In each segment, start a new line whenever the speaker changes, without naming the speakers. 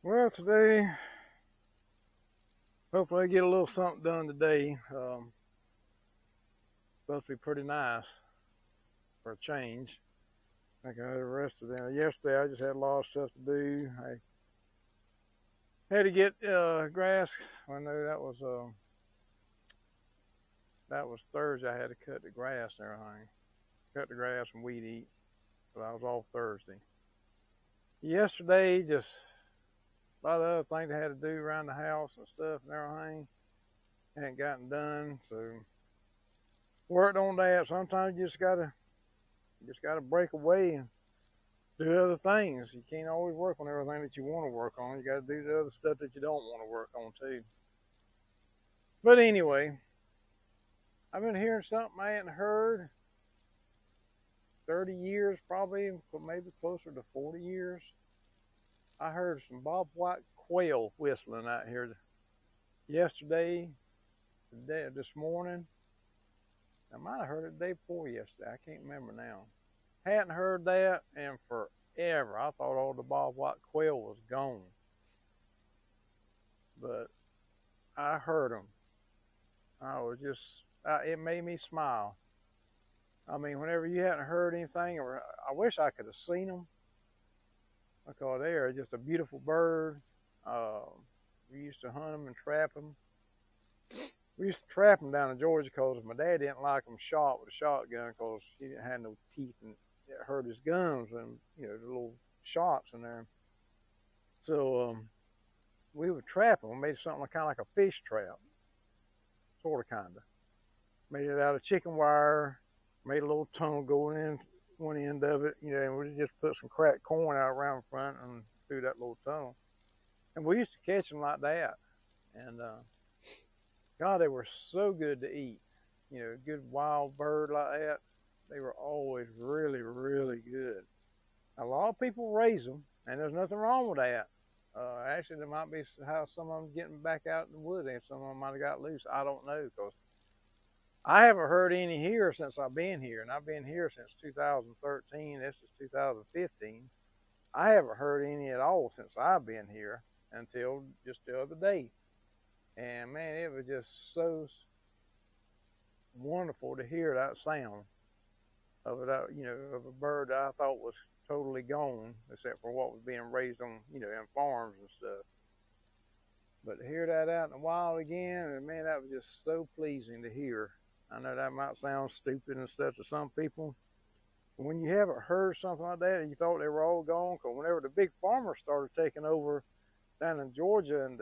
Well, today, hopefully, I get a little something done today. Supposed to be pretty nice for a change. I think I had the rest of them. Yesterday, I just had a lot of stuff to do. I had to get grass. I know that was Thursday. I had to cut the grass and everything, cut the grass and weed eat. So I was off Thursday. Yesterday, just a lot of other things I had to do around the house and stuff and everything. Hadn't gotten done, so worked on that. Sometimes you just gotta break away and do other things. You can't always work on everything that you want to work on. You got to do the other stuff that you don't want to work on too. But anyway, I've been hearing something I hadn't heard 30 years, probably, maybe closer to 40 years. I heard some bobwhite quail whistling out here yesterday, this morning. I might have heard it the day before yesterday. I can't remember now. Hadn't heard that in forever. I thought all the bobwhite quail was gone, but I heard them. I was just, it made me smile. I mean, whenever you hadn't heard anything, or I wish I could have seen them because they are just a beautiful bird. Uh, we used to hunt them and trap them. We used to trap them down in Georgia because my dad didn't like them shot with a shotgun because he didn't have no teeth and it hurt his gums and the little shots in there. So we would trap them. We made something kind of like a fish trap, sort of, kind of. Made it out of chicken wire. Made a little tunnel going in one end of it, and we just put some cracked corn out around the front and through that little tunnel. And we used to catch them like that. And God, they were so good to eat. A good wild bird like that. They were always really, really good. A lot of people raise them, and there's nothing wrong with that. Actually, there might be how some of them getting back out in the woods, and some of them might have got loose. I don't know because I haven't heard any here since I've been here, and I've been here since 2013. This is 2015. I haven't heard any at all since I've been here until just the other day. And man, it was just so wonderful to hear that sound of a bird that I thought was totally gone, except for what was being raised on, in farms and stuff. But to hear that out in the wild again, and man, that was just so pleasing to hear. I know that might sound stupid and stuff to some people. But when you haven't heard something like that and you thought they were all gone, because whenever the big farmers started taking over down in Georgia, and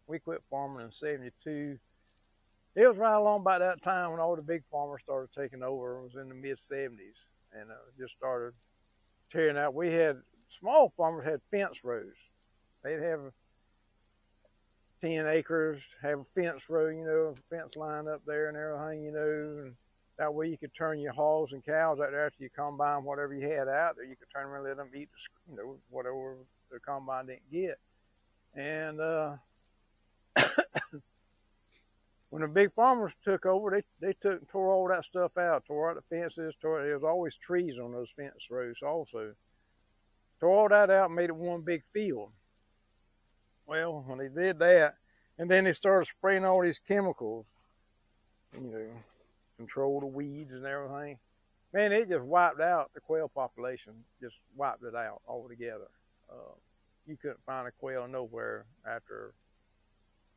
we quit farming in '72, it was right along about that time when all the big farmers started taking over. It was in the mid '70s, and just started tearing out. We had small farmers had fence rows. They'd have 10 acres, have a fence row, a fence line up there and everything, and that way you could turn your hogs and cows out there after you combine whatever you had out there. You could turn them and let them eat, whatever the combine didn't get. And when the big farmers took over, they took and tore all that stuff out, tore out the fences, there was always trees on those fence rows also. Tore all that out and made it one big field. Well, when they did that, and then they started spraying all these chemicals, control the weeds and everything, man, it just wiped out the quail population, just wiped it out altogether. You couldn't find a quail nowhere after,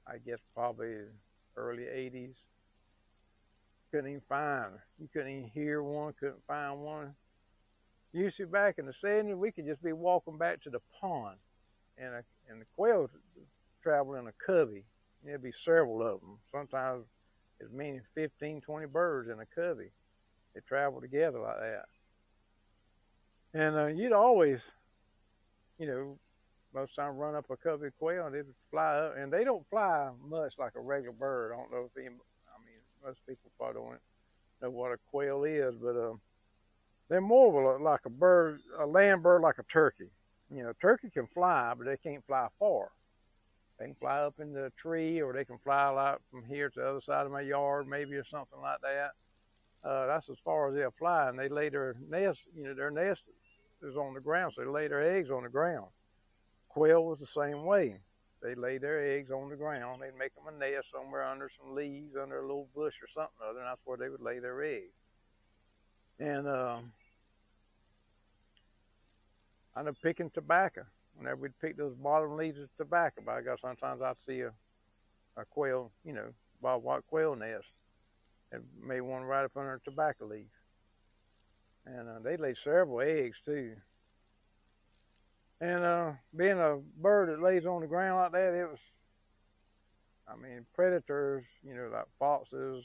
I guess, probably early '80s. You couldn't even hear one, couldn't find one. Usually back in the '70s, we could just be walking back to the pond, and the quails travel in a covey. There'd be several of them. Sometimes as many as 15, 20 birds in a covey. They travel together like that. And you'd always, most of the time run up a covey of quail and they'd fly up. And they don't fly much like a regular bird. I don't know if most people probably don't know what a quail is, but they're more of like a bird, a land bird like a turkey. Turkey can fly, but they can't fly far. They can fly up in the tree, or they can fly like from here to the other side of my yard, maybe, or something like that. That's as far as they'll fly, and they lay their nest. Their nest is on the ground, so they lay their eggs on the ground. quail was the same way. They lay their eggs on the ground. They'd make them a nest somewhere under some leaves, under a little bush or something or other, and that's where they would lay their eggs. And I know picking tobacco. Whenever we'd pick those bottom leaves of tobacco, by God, sometimes I'd see a quail, wild white quail nest, and made one right up under a tobacco leaf. And they lay several eggs too. And being a bird that lays on the ground like that, it was, predators, like foxes,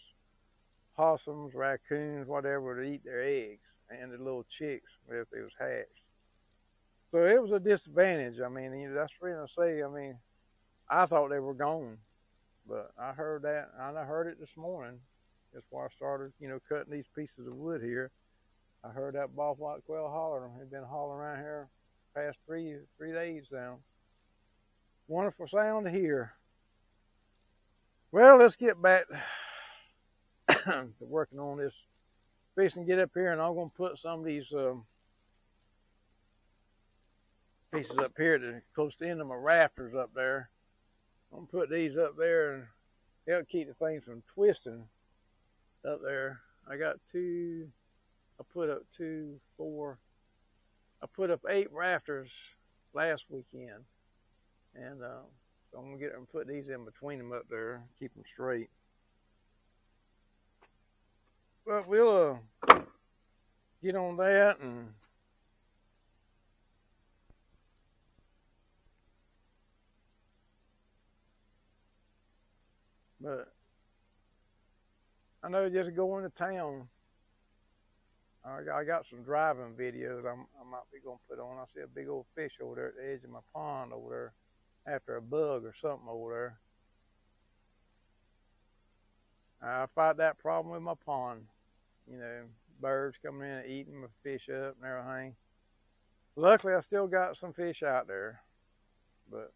possums, raccoons, whatever, would eat their eggs and the little chicks if they was hatched. So it was a disadvantage. That's the reason I say, I thought they were gone, but I heard that, and I heard it this morning. That's why I started, cutting these pieces of wood here. I heard that bald white quail hollering. They've been hollering around here past three days now. Wonderful sound to hear. Well, let's get back to working on this. Fixing to get up here, and I'm going to put some of these pieces up here that are close to the end of my rafters up there. I'm going to put these up there, and it'll keep the things from twisting up there. I got two. I put up 8 rafters last weekend, and so I'm gonna get them, put these in between them up there, keep them straight. But we'll get on that, but I know just going to town. I got some driving videos I might be going to put on. I see a big old fish over there at the edge of my pond over there after a bug or something over there. I fight that problem with my pond. Birds coming in and eating my fish up and everything. Luckily, I still got some fish out there. But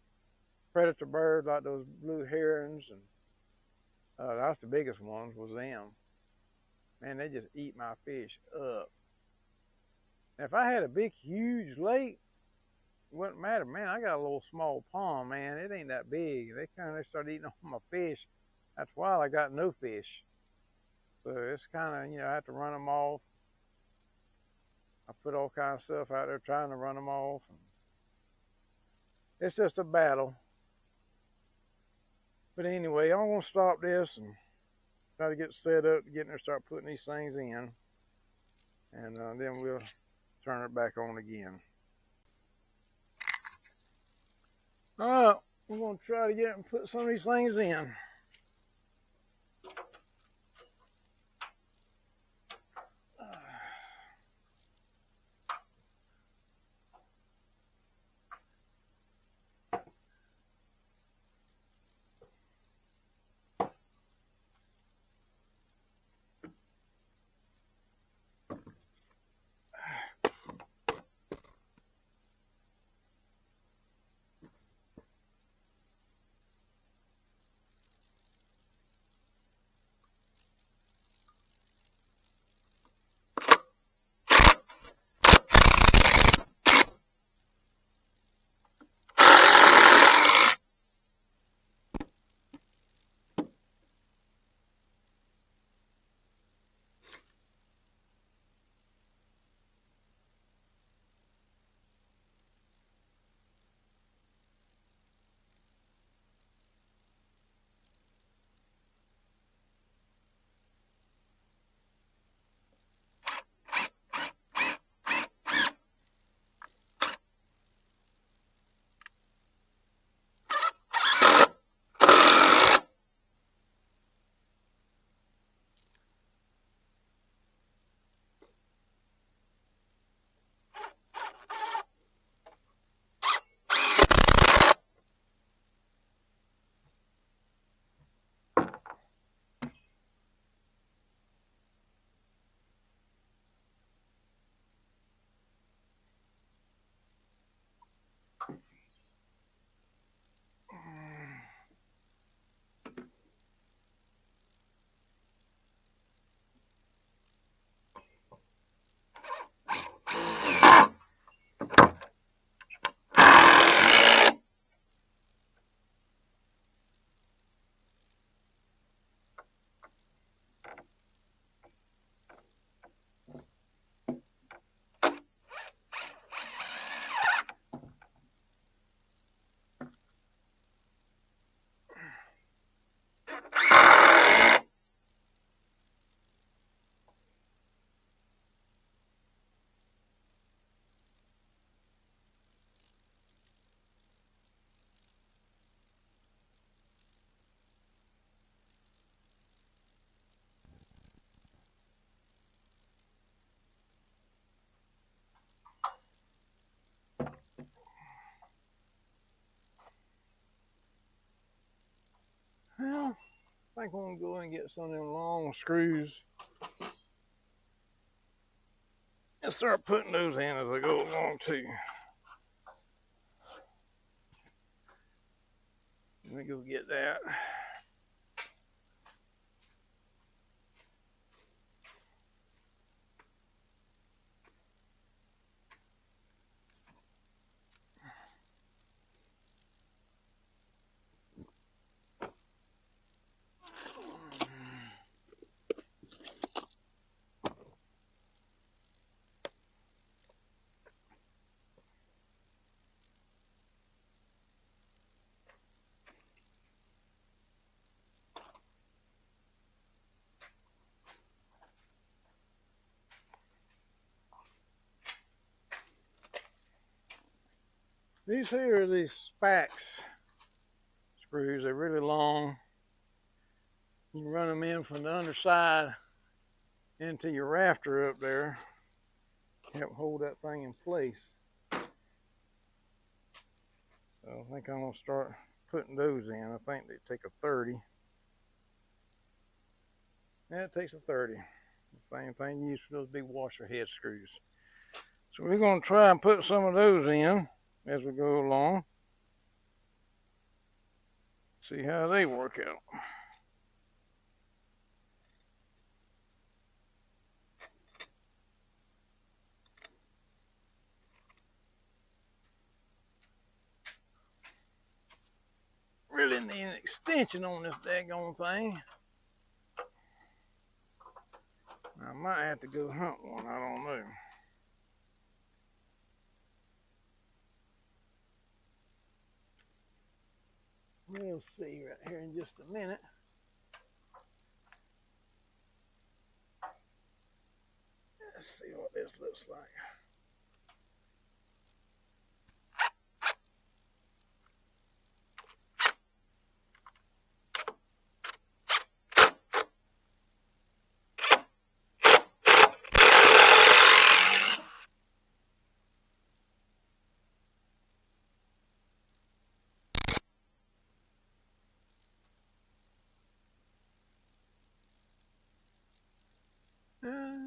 predator birds like those blue herons, and that's the biggest ones, was them. Man, they just eat my fish up. And if I had a big, huge lake, it wouldn't matter. Man, I got a little small pond, man. It ain't that big. They start eating all my fish. That's why I got no fish. So it's kind of, I have to run them off. I put all kinds of stuff out there trying to run them off. It's just a battle. But anyway, I'm going to stop this and try to get set up to get in there, start putting these things in, and then we'll turn it back on again. All right, we're going to try to get and put some of these things in. think I'm gonna go and get some of them long screws and start putting those in as I go along too. Let me go get that. These here are these Spax screws. They're really long. You can run them in from the underside into your rafter up there. Help hold that thing in place. So I think I'm gonna start putting those in. I think they take a 30. Yeah, it takes a 30. The same thing you use for those big washer head screws. So we're gonna try and put some of those in as we go along. See how they work out. Really need an extension on this daggone thing. I might have to go hunt one, I don't know. We'll see right here in just a minute. Let's see what this looks like.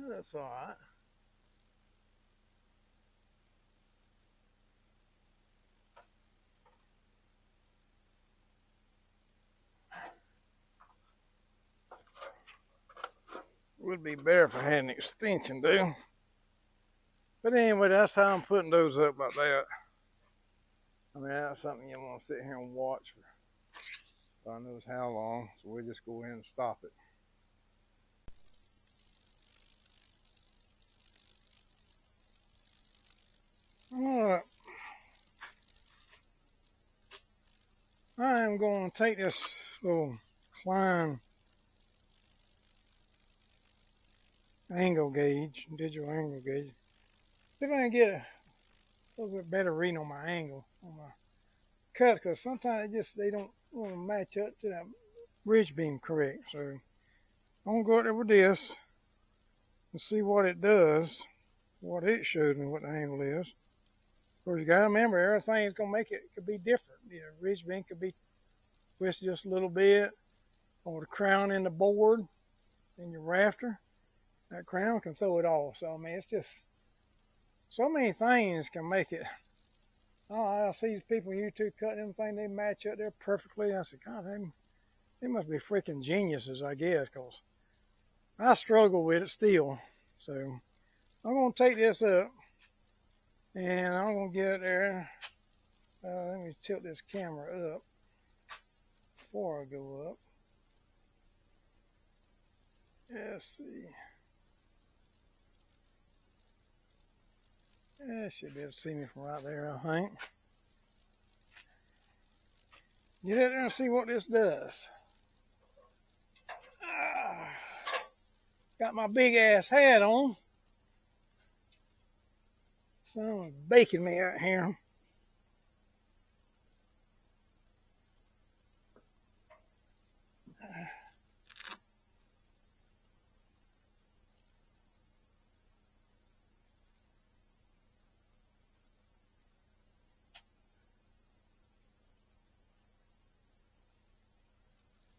That's all right. Would be better if I had an extension, though. But anyway, that's how I'm putting those up like that. I mean, that's something you want to sit here and watch for God knows how long. So we'll just go ahead and stop it. All right. I am going to take this little Klein angle gauge, digital angle gauge. See if I can get a little bit better reading on my angle on my cut, because sometimes they don't want to match up to that ridge beam correct. So I'm gonna go out there with this and see what it does, what it shows me, what the angle is. Of course, you gotta remember everything's gonna make it could be different. You know, ridge beam could be twisted just a little bit, or the crown in the board in your rafter. That crown can throw it off. So I mean, it's just so many things can make it. Oh, I see these people on YouTube cutting them things, they match up there perfectly. I said, God, they must be freaking geniuses, I guess, because I struggle with it still. So I'm going to take this up and I'm going to get it there. Let me tilt this camera up before I go up. Let's see. Yeah, should be able to see me from right there, I think. Get out there and see what this does. Got my big ass hat on. Sun's baking me out here.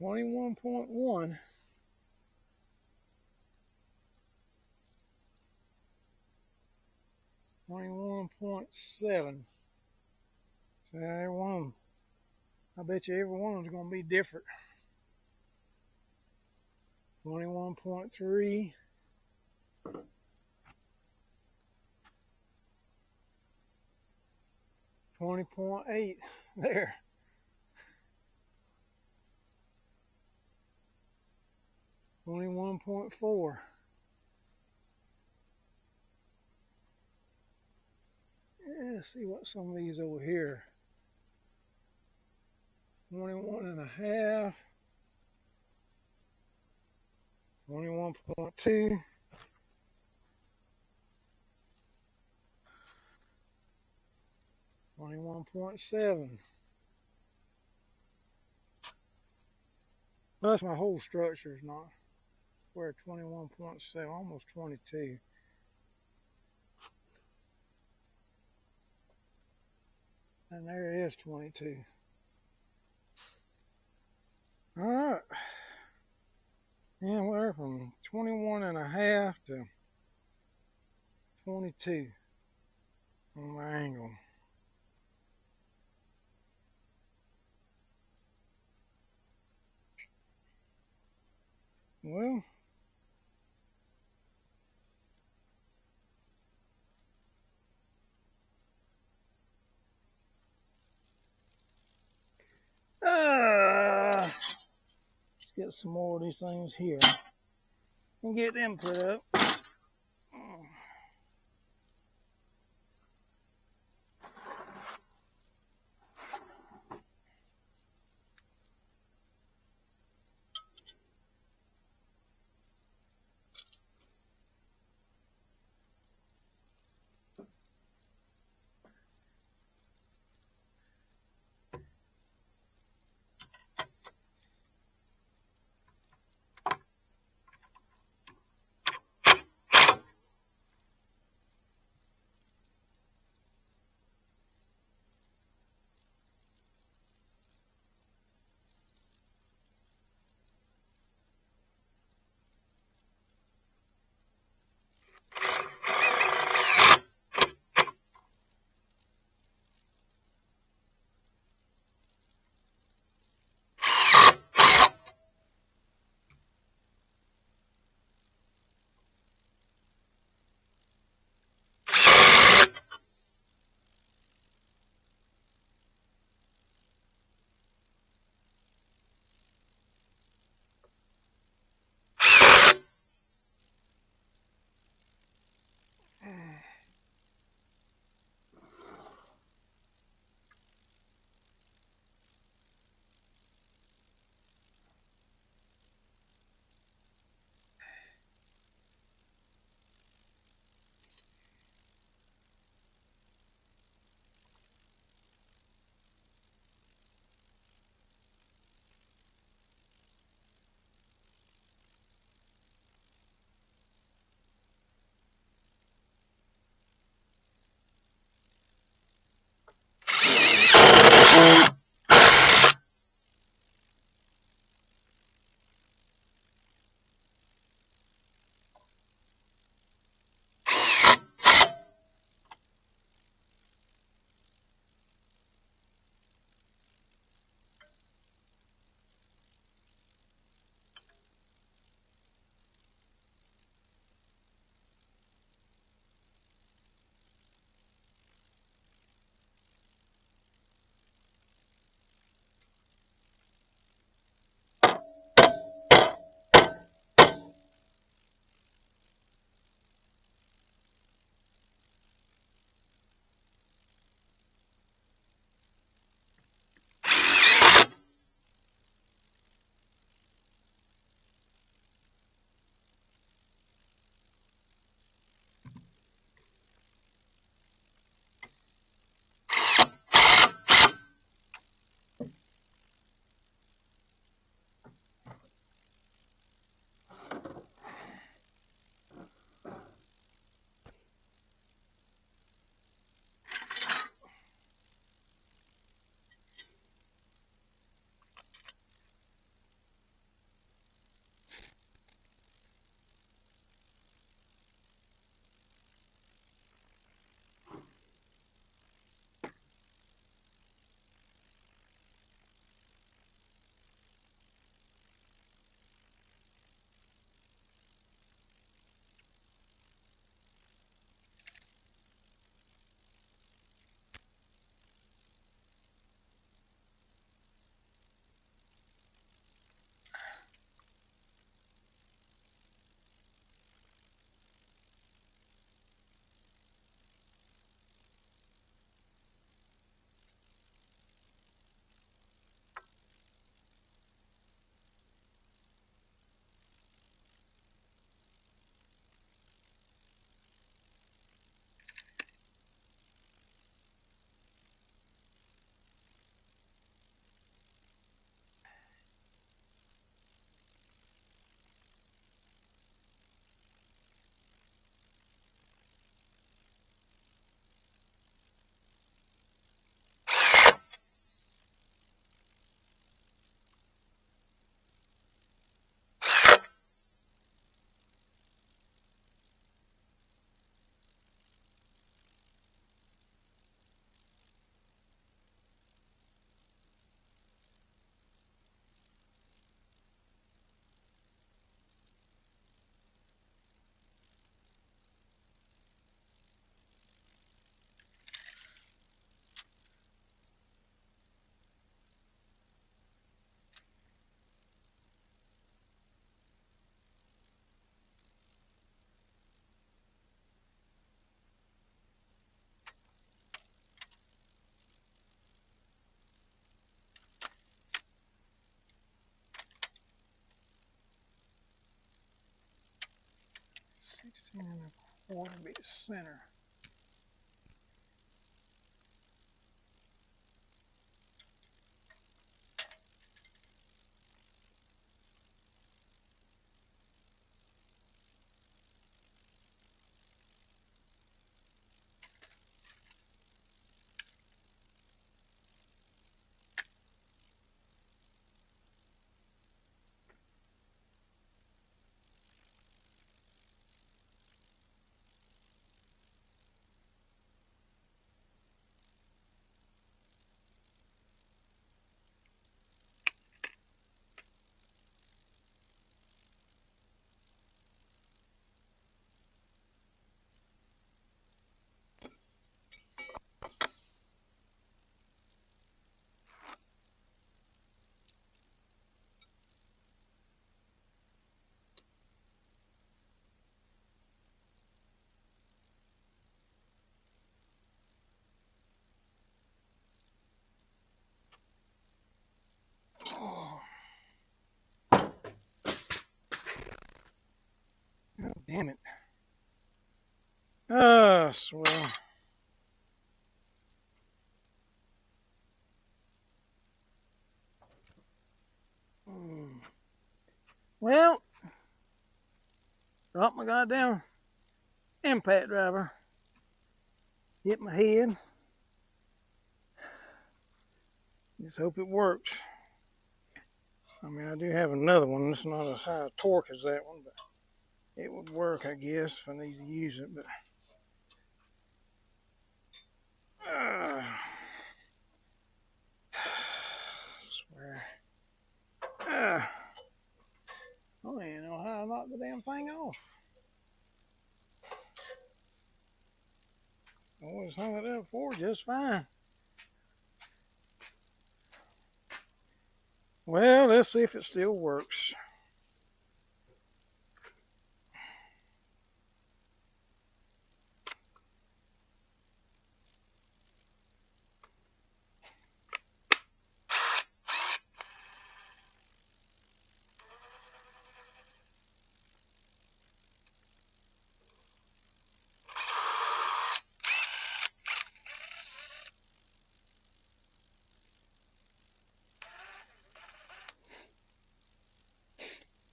21.1. 21.7. So every one, I bet you every one is going to be different. 21.3. 20.8 there. 21.4. Yeah, let's see what some of these over here. 21.5. 21.2. 21.7. Plus my whole structure is not square. 21.7, almost 22. And there it is, 22. All right. Anywhere from 21.5 to 22 on my angle. Well, let's get some more of these things here and get them put up. And a quarter be the center. Oh, damn it. Ah, swell. Well, dropped my goddamn impact driver. Hit my head. Just hope it works. I mean, I do have another one. It's not as high torque as that one, but it would work, I guess, if I need to use it. But I swear. I don't even know how I knocked the damn thing off. I always hung it up before just fine. Well, let's see if it still works.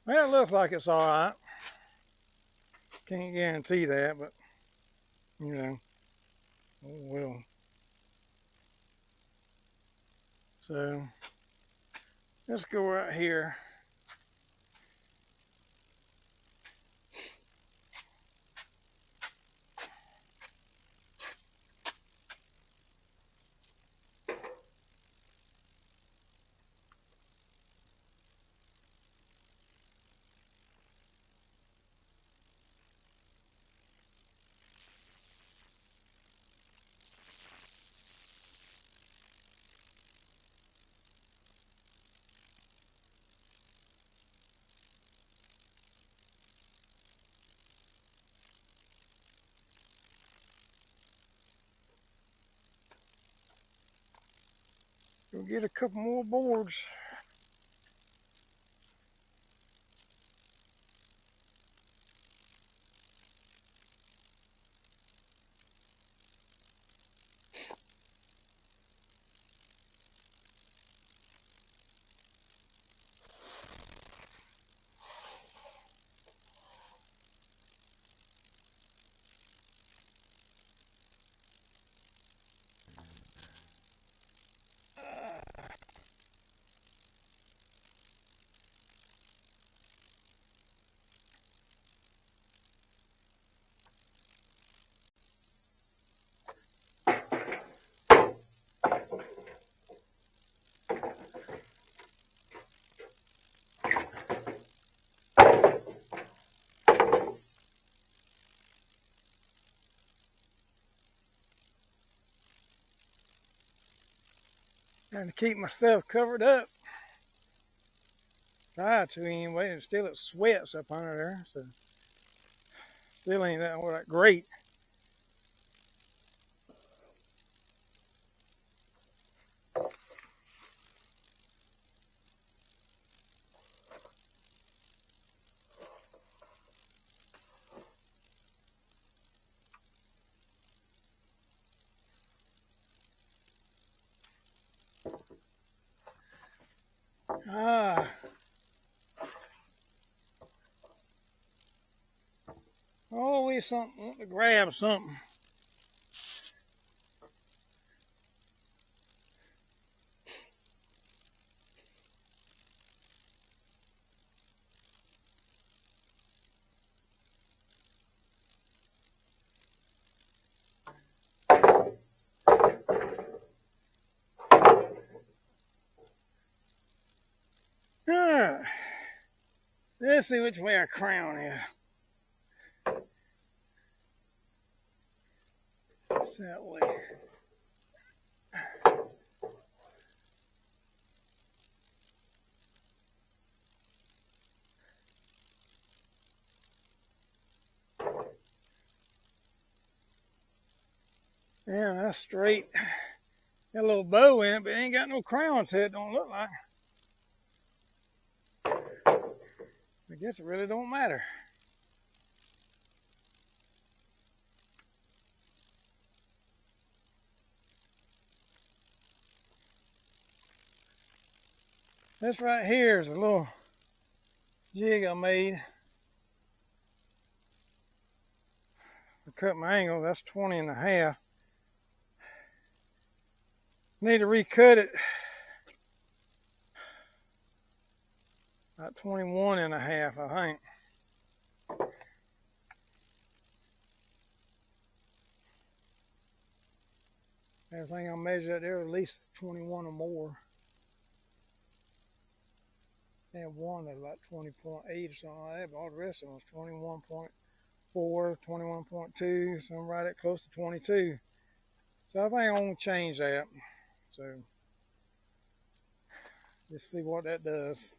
Well, it looks like it's all right. Can't guarantee that, but you know, oh well. So let's go right here. Go get a couple more boards. Trying to keep myself covered up. Try to anyway, and still it sweats up under there, so still ain't that all that great. Ah. Always something, want to grab something. Ah. Let's see which way our crown is. It's that way. Yeah, that's straight. Got a little bow in it, but it ain't got no crown to it, don't look like. I guess it really don't matter. This right here is a little jig I made. I cut my angle, that's 20 and a half. Need to recut it about 21 and a half, I think. Everything I measured there at least 21 or more. And one at about 20.8 or something like that, but all the rest of them was 21.4, 21.2, something right at close to 22. So I think I'm going to change that. So let's see what that does.